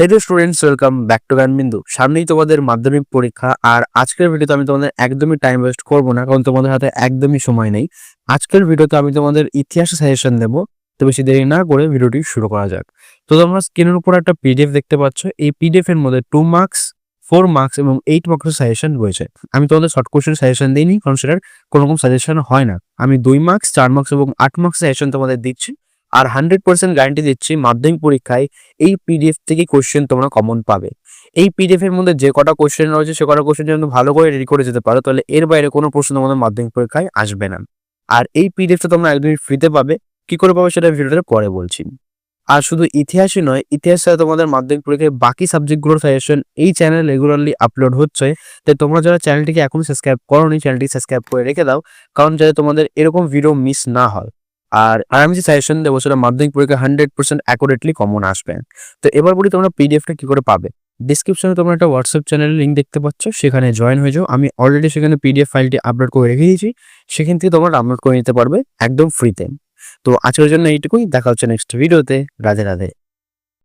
Hello students, welcome back to Gyanbindu. সামনেই তোমাদের মাধ্যমিক পরীক্ষা, আর আজকের ভিডিওতে আমি তোমাদের একদমই টাইম ওয়েস্ট করবো না, কারণ তোমাদের হাতে একদমই সময় নেই। আজকের ভিডিওতে আমি তোমাদের ইতিহাসে সাজেশন দেবো। তো বেশি দেরি না করে ভিডিওটি শুরু করা যাক। তো তোমরা স্ক্রিনের উপর একটা পিডিএফ দেখতে পাচ্ছ। এই পিডিএফ এর মধ্যে 2 মার্কস, 4 মার্কস এবং 8 মার্কসের সাজেশন রয়েছে। আমি তোমাদের শর্ট কোশ্চেন সাজেশন দিইনি, কারণ সেটার কোনো রকম সাজেশন হয় না। আমি 2 মার্কস, 4 মার্কস এবং 8 মার্কস সাজেশন তোমাদের দিচ্ছি। আর 100% গ্যারান্টি দিচ্ছি মাধ্যমিক পরীক্ষায় এই পিডিএফ থেকে কোশ্চেন তোমরা কমন পাবে। এই পিডিএফ এর মধ্যে যে কটা কোশ্চেন রয়েছে সে কটা কোশ্চেন যদি ভালো করে রেডি করে যেতে পারো, তাহলে এর বাইরে কোনো প্রশ্ন তোমাদের মাধ্যমিক পরীক্ষায় আসবে না। আর এই পিডিএফটা তোমরা একদমই ফ্রিতে পাবে। কি করে পাবে সেটা ভিডিওতে পরে বলছি। আর শুধু ইতিহাসই নয়, ইতিহাস ছাড়া তোমাদের মাধ্যমিক পরীক্ষায় বাকি সাবজেক্টগুলোর সাজেশন এই চ্যানেল রেগুলারলি আপলোড হচ্ছে। তাই তোমরা যারা চ্যানেলটিকে এখনো সাবস্ক্রাইব করোনি, চ্যানেলটি সাবস্ক্রাইব করে রেখে দাও, কারণ যাতে তোমাদের এরকম ভিডিও মিস না হয়। আর আমি যে সাজেশন দেবো সেটা মাধ্যমিক পরীক্ষা 100% অ্যাকুরেটলি কমন আসবে। তো এবার বলি তোমরা পিডিএফটা কি করে পাবে। ডিসক্রিপশনে তোমরা একটা হোয়াটসঅ্যাপ চ্যানেলের লিঙ্ক দেখতে পাচ্ছ, সেখানে জয়েন হয়ে যাও। আমি অলরেডি সেখানে পিডিএফ ফাইলটি আপলোড করে রেখে দিয়েছি, সেখান থেকে তোমরা ডাউনলোড করে নিতে পারবে একদম ফ্রিতে। তো আজকের জন্য এইটুকুই, দেখা হচ্ছে নেক্সট ভিডিওতে। রাধে রাধে।